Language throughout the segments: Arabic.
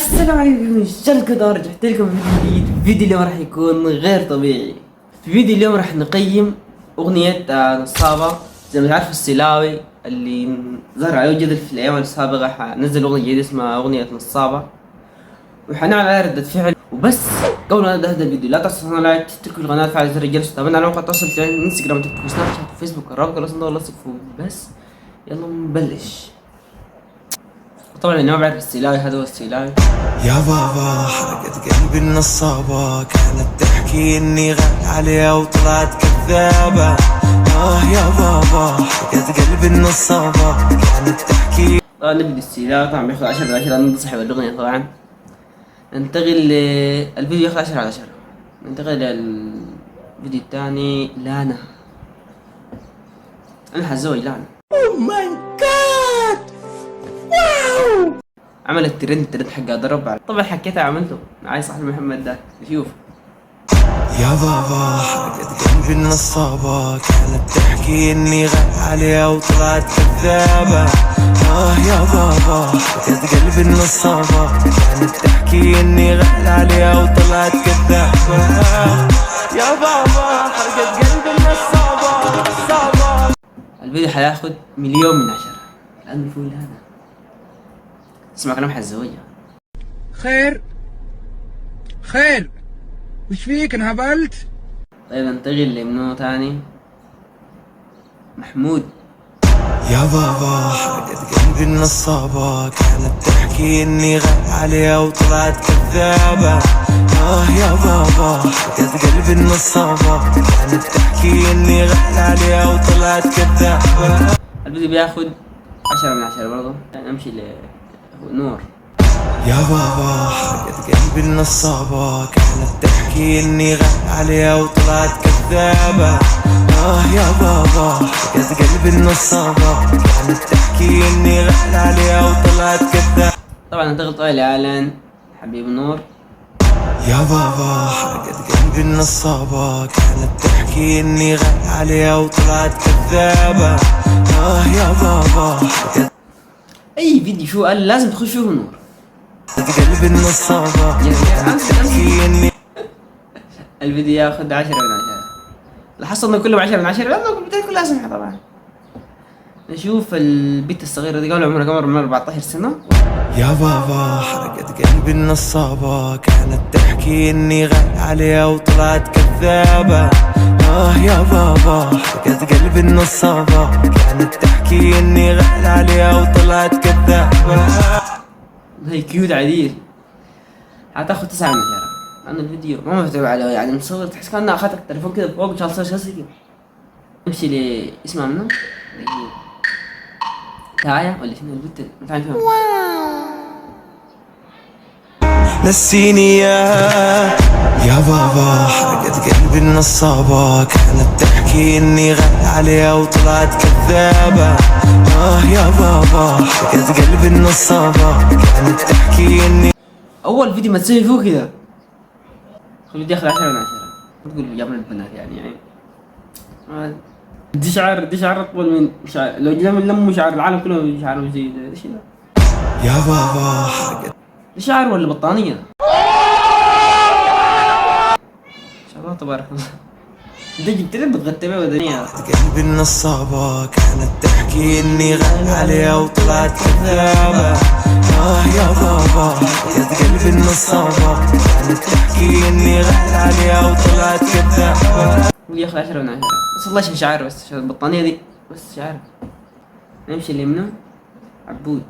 السلام عليكم، جل كده رجعت لكم فيديو جديد. الفيديو اليوم راح يكون غير طبيعي. في فيديو اليوم راح نقيم أغنية نصابة. زي ما تعرفوا السلاوي اللي ظهر عليه جدل في الأيام السابقة حنزل أغنية جديدة اسمها أغنية نصابة، وحنعمل عليها ردة فعل. وبس قبل ما نبدأ هذا الفيديو لا تنسوا لايك، تشتركوا القناة، فعل زر الجرس، تابعونا على مواقع التواصل الاجتماعي انستغرام، تيك توك، سناب شات، وفيسبوك. الرابط الأصلي والله بس يلا نبلش. طبعا اللي ما بعرف السلاوي هذا هو السلاوي. يا بابا حرقت قلبي النصابة، كانت تحكي اني غالي عليها وطلعت كذابة. يا بابا حرقت قلبي النصابة، كانت تحكي. طبعا نبدأ السلاوي، طبعا بياخذ 10/10 ضد صاحب الأغنية. طبعا ننتقل الفيديو ياخذ 10/10. ننتقل للفيديو الثاني. لانا، أنا حزوج لانا. اوه ماي جاد، واو. عملت الترند حقها ضرب. طبعا حكيتها عملته معي صاحب محمد ده. شوف يا بابا حرقت قلبي النصابة، كانت تحكي اني غالي عليها وطلعت كذابة. يا بابا حرقت قلبي النصابة، كانت تحكي اني غالي عليها وطلعت كذابة. يا بابا حرقت قلبي النصابة. الفيديو حياخد 1,000,000/10 لأنه فوق لانا. اسمع كلام حزوجة. خير خير، وش فيك انهبلت؟ طيب ننتقل لمنو تاني. محمود. يا بابا حرقت قلبي النصابة، كانت تحكي اني غالي عليها وطلعت كذابة. يا بابا حرقت قلبي النصابة، كانت تحكي اني غالي عليها وطلعت كذابة. الفيديو بياخد 10/10 برضه. نمشي لنور. يا بابا حرقت قلبي النصابة، كانت تحكي اني غالي عليها وطلعت كذابة. يا بابا حرقت قلبي النصابة، كانت تحكي اني غالي عليها وطلعت كذابة. طبعا ننتقل طويل لإعلان حبيب نور. يا بابا حرقت قلبي النصابة، كانت تحكي اني غالي عليها وطلعت كذابة. يا بابا حرقت أي فيديو شو قال لازم تخش فيه نور. قلبي النصابة، كانت تحكي اني. الفيديو ياخد 10/10. لاحظت انه كله 10/10 لانه البداية كلها سمحة. طبعا نشوف البنت الصغيرة دي قبل عمرها كم؟ 14 سنة. يا بابا حرقت قلبي النصابة، كانت تحكي اني غالي عليها وطلعت كذابة. يا بابا حرقت قلبي النصابة، كانت تحكي اني غالي عليها وطلعت كذابة. هي كيوت عديل. حتاخد 9/10 لأن الفيديو ما مفتوح عليه، يعني مصور تحس كأنها أخذت التليفون كده فوق شال شاشة كده. نمشي اسمها منو؟ تايا ولا شنو البنت؟ ما تعرف فيها. نسيني يا بابا حرقت قلبي النصابة، كانت تحكي اني غالي عليها وطلعت كذابة. يا بابا حرقت قلبي النصابة، كانت تحكي اني. أول فيديو ما تسوي فيه كده. خليه ياخذ 10/10. ما تقول جاب البنات يعني دي شعر أطول من شعر. لو لموا شعر العالم كله شعره زي ده. ايش ده؟ يا بابا حرقت. دي شعر ولا بطانية؟ ما شاء الله تبارك الله. ده جبت لي بتغطي بيه ودنيا. قلبي النصابة، كانت تحكي اني غالي عليها وطلعت كذابة. يا بابا حرقت قلبي النصابة، كانت تحكي اني غالي عليها وطلعت كذابة. اللي ياخذ 10/10 بس والله شوف شعر بس عشان البطانية دي بس شعر. نمشي اللي منه عبود.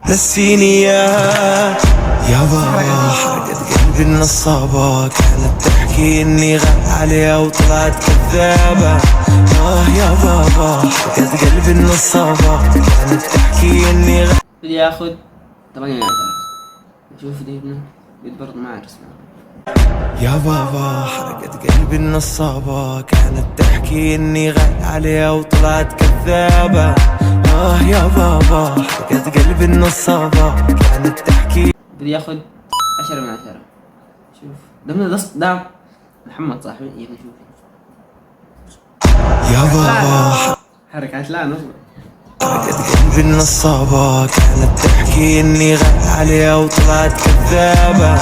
نسيني يا بابا حرقت قلبي النصابة، كانت تحكي اني غالي عليها وطلعت كذابة. يا بابا حرقت قلبي النصابة، كانت تحكي اني بدي ياخذ 8/10. نشوف دي منه بيت برضه ما اعرف اسمه. يا بابا حرقت قلبي النصابة، كانت تحكي اني غالي عليها وطلعت كذابة. يا بابا حرقت قلبي النصابة، كانت تحكي. بدي ياخذ 10/10. شوف ده من ده محمد صاحبي. يلا نشوف. يا بابا حركات لا نصبر. حرقت قلبي النصابة، كانت تحكي اني غالي عليها وطلعت كذابة.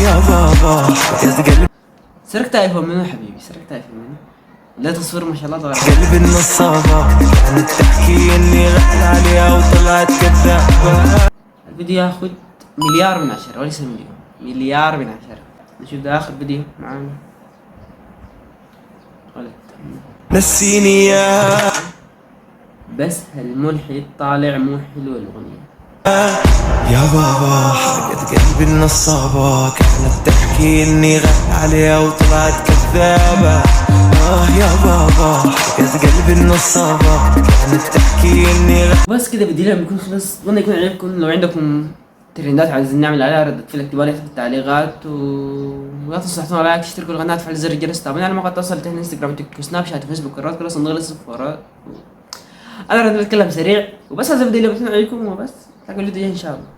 يا بابا حرقت قلبي. سرقت ايفون منو حبيبي؟ سرقت ايفون منو؟ لا تصوير ما شاء الله طبعا. قلبي النصابة كانت تحكي اني غالي عليها وطلعت كذابة. الفيديو ياخد 1,000,000 من 10 وليس مليون، 1,000,000 من 10. نشوف ده اخر فيديو معانا. نسيني يا بس هالملحد طالع مو حلو الاغنية. يا بابا حرقت قلبي النصابة، كانت تحكي اني غالي عليها وطلعت كذابة. يا بابا حرقت قلبي النصابة، كانت تحكي اني بس كده فيديو لما يكون خلص. اتمنى يكون عجبكم. لو عندكم ترندات عايزين نعمل عليها ردة فعل اكتبوا لي في التعليقات، ولا تنسوا تحطوا لايك، تشتركوا القناة، تفعلوا زر الجرس، تابعونا على مواقع التواصل الاجتماعي انستغرام وتيك توك سناب شات وفيسبوك كرات كل صندوق الصفارات. انا رح اتكلم سريع وبس. هذا الفيديو اللي بتمنى عليكم وبس. تلاقوا الفيديو ان شاء الله.